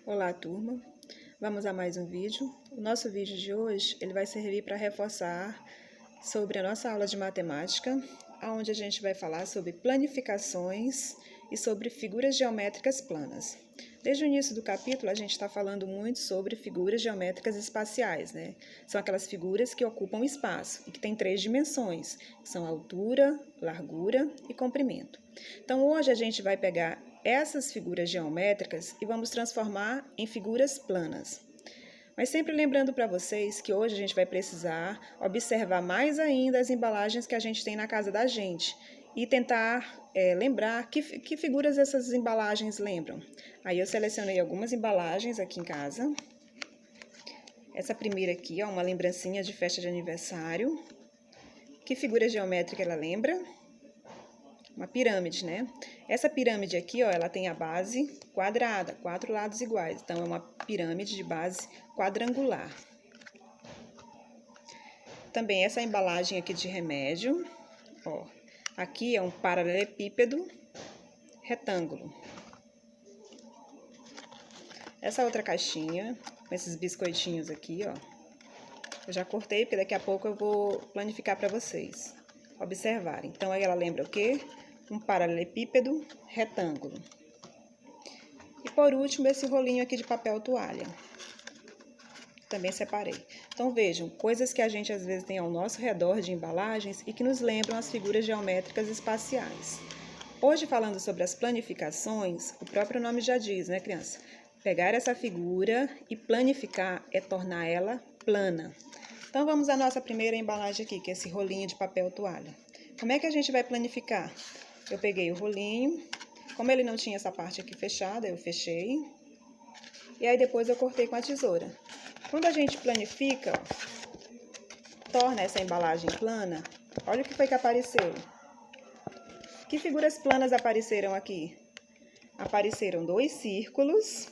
Olá, turma! Vamos a mais um vídeo. O nosso vídeo de hoje ele vai servir para reforçar sobre a nossa aula de matemática, onde a gente vai falar sobre planificações e sobre figuras geométricas planas. Desde o início do capítulo, a gente está falando muito sobre figuras geométricas espaciais, né? São aquelas figuras que ocupam espaço e que têm 3 dimensões, que são altura, largura e comprimento. Então, hoje a gente vai pegar essas figuras geométricas e vamos transformar em figuras planas. Mas sempre lembrando para vocês que hoje a gente vai precisar observar mais ainda as embalagens que a gente tem na casa da gente e tentar lembrar que figuras essas embalagens lembram. Aí eu selecionei algumas embalagens aqui em casa. Essa primeira aqui, ó, uma lembrancinha de festa de aniversário. Que figura geométrica ela lembra? Uma pirâmide, né? Essa pirâmide aqui, ó, ela tem a base quadrada, 4 lados iguais. Então, é uma pirâmide de base quadrangular. Também essa embalagem aqui de remédio, ó. Aqui é um paralelepípedo retângulo. Essa outra caixinha, com esses biscoitinhos aqui, ó. Eu já cortei, porque daqui a pouco eu vou planificar para vocês observarem. Então, aí ela lembra o quê? Um paralelepípedo retângulo. E por último, esse rolinho aqui de papel toalha. Também separei. Então, vejam, coisas que a gente às vezes tem ao nosso redor de embalagens e que nos lembram as figuras geométricas espaciais. Hoje, falando sobre as planificações, o próprio nome já diz, né, criança? Pegar essa figura e planificar é tornar ela plana. Então, vamos à nossa primeira embalagem aqui, que é esse rolinho de papel toalha. Como é que a gente vai planificar? Eu peguei o rolinho, como ele não tinha essa parte aqui fechada, eu fechei. E aí depois eu cortei com a tesoura. Quando a gente planifica, ó, torna essa embalagem plana, olha o que foi que apareceu. Que figuras planas apareceram aqui? Apareceram 2 círculos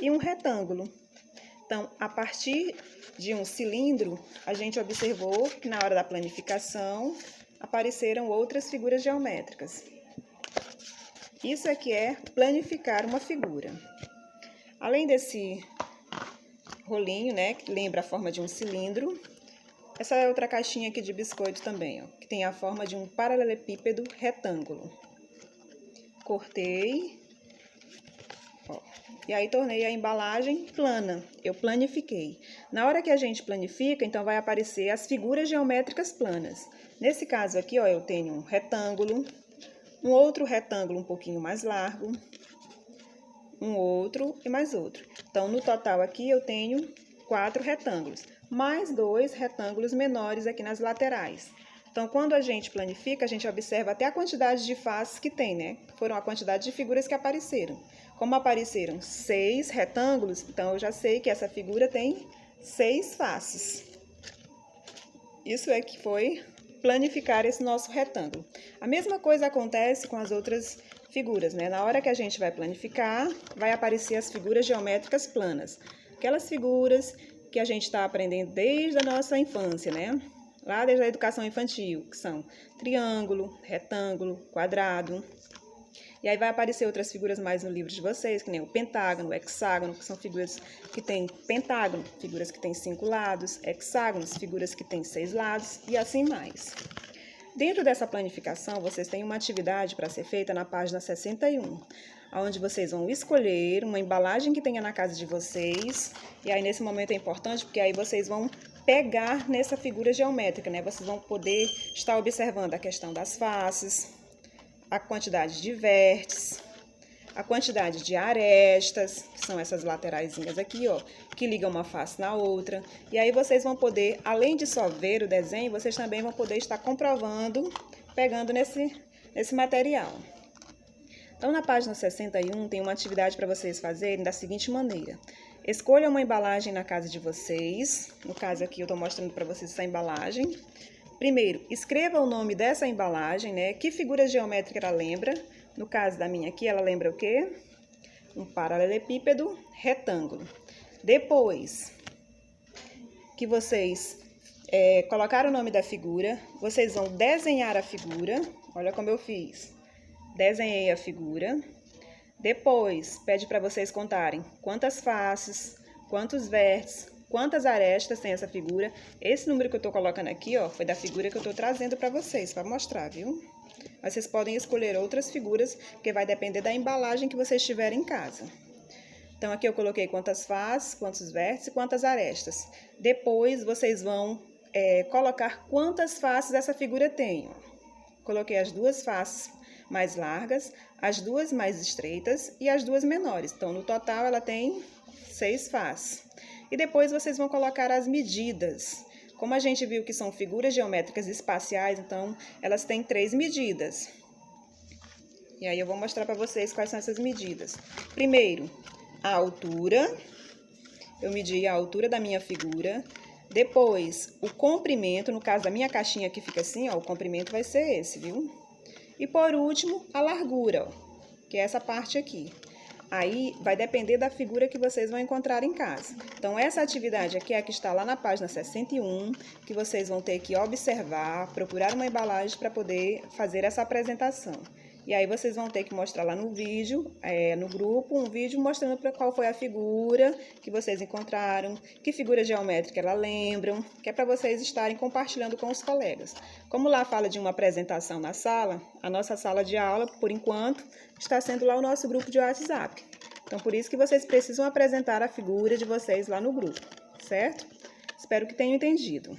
e um retângulo. Então, a partir de um cilindro, a gente observou que na hora da planificação apareceram outras figuras geométricas. Isso aqui é planificar uma figura. Além desse rolinho, né, que lembra a forma de um cilindro, essa é outra caixinha aqui de biscoito também, ó, que tem a forma de um paralelepípedo retângulo. Cortei, ó, e aí tornei a embalagem plana. Eu planifiquei. Na hora que a gente planifica, então vai aparecer as figuras geométricas planas. Nesse caso aqui, ó, eu tenho um retângulo, um outro retângulo um pouquinho mais largo, um outro e mais outro. Então, no total aqui eu tenho 4 retângulos, mais 2 retângulos menores aqui nas laterais. Então, quando a gente planifica, a gente observa até a quantidade de faces que tem, né? Foram a quantidade de figuras que apareceram. Como apareceram 6 retângulos, então eu já sei que essa figura tem 6 faces. Isso é que foi planificar esse nosso retângulo. A mesma coisa acontece com as outras figuras, né? Na hora que a gente vai planificar, vai aparecer as figuras geométricas planas. Aquelas figuras que a gente está aprendendo desde a nossa infância, né? Lá desde a educação infantil, que são triângulo, retângulo, quadrado. E aí vai aparecer outras figuras mais no livro de vocês, que nem o pentágono, o hexágono, que são figuras que têm pentágono, figuras que têm 5 lados, hexágonos, figuras que têm 6 lados e assim mais. Dentro dessa planificação, vocês têm uma atividade para ser feita na página 61, onde vocês vão escolher uma embalagem que tenha na casa de vocês. E aí, nesse momento é importante, porque aí vocês vão pegar nessa figura geométrica, né? Vocês vão poder estar observando a questão das faces, a quantidade de vértices, a quantidade de arestas, que são essas lateraisinhas aqui, ó, que ligam uma face na outra. E aí vocês vão poder, além de só ver o desenho, vocês também vão poder estar comprovando, pegando nesse material. Então, na página 61, tem uma atividade para vocês fazerem da seguinte maneira. Escolha uma embalagem na casa de vocês. No caso aqui, eu estou mostrando para vocês essa embalagem. Primeiro, escreva o nome dessa embalagem, né? Que figura geométrica ela lembra? No caso da minha aqui, ela lembra o quê? Um paralelepípedo retângulo. Depois que vocês colocaram o nome da figura, vocês vão desenhar a figura. Olha como eu fiz. Desenhei a figura. Depois, pede para vocês contarem quantas faces, quantos vértices, quantas arestas tem essa figura. Esse número que eu estou colocando aqui, ó, foi da figura que eu estou trazendo para vocês, para mostrar, viu? Mas vocês podem escolher outras figuras, porque vai depender da embalagem que vocês tiverem em casa. Então, aqui eu coloquei quantas faces, quantos vértices e quantas arestas. Depois, vocês vão colocar quantas faces essa figura tem. Ó. Coloquei as duas faces mais largas, as duas mais estreitas e as duas menores. Então, no total, ela tem 6 faces. E depois, vocês vão colocar as medidas. Como a gente viu que são figuras geométricas espaciais, então, elas têm 3 medidas. E aí, eu vou mostrar para vocês quais são essas medidas. Primeiro, a altura. Eu medi a altura da minha figura. Depois, o comprimento. No caso da minha caixinha que fica assim, ó, o comprimento vai ser esse, viu? E por último, a largura, ó, que é essa parte aqui. Aí, vai depender da figura que vocês vão encontrar em casa. Então, essa atividade aqui é a que está lá na página 61, que vocês vão ter que observar, procurar uma embalagem para poder fazer essa apresentação. E aí, vocês vão ter que mostrar lá no vídeo, no grupo, um vídeo mostrando qual foi a figura que vocês encontraram, que figura geométrica ela lembram, que é para vocês estarem compartilhando com os colegas. Como lá fala de uma apresentação na sala, a nossa sala de aula, por enquanto, está sendo lá o nosso grupo de WhatsApp. Então, por isso que vocês precisam apresentar a figura de vocês lá no grupo, certo? Espero que tenham entendido.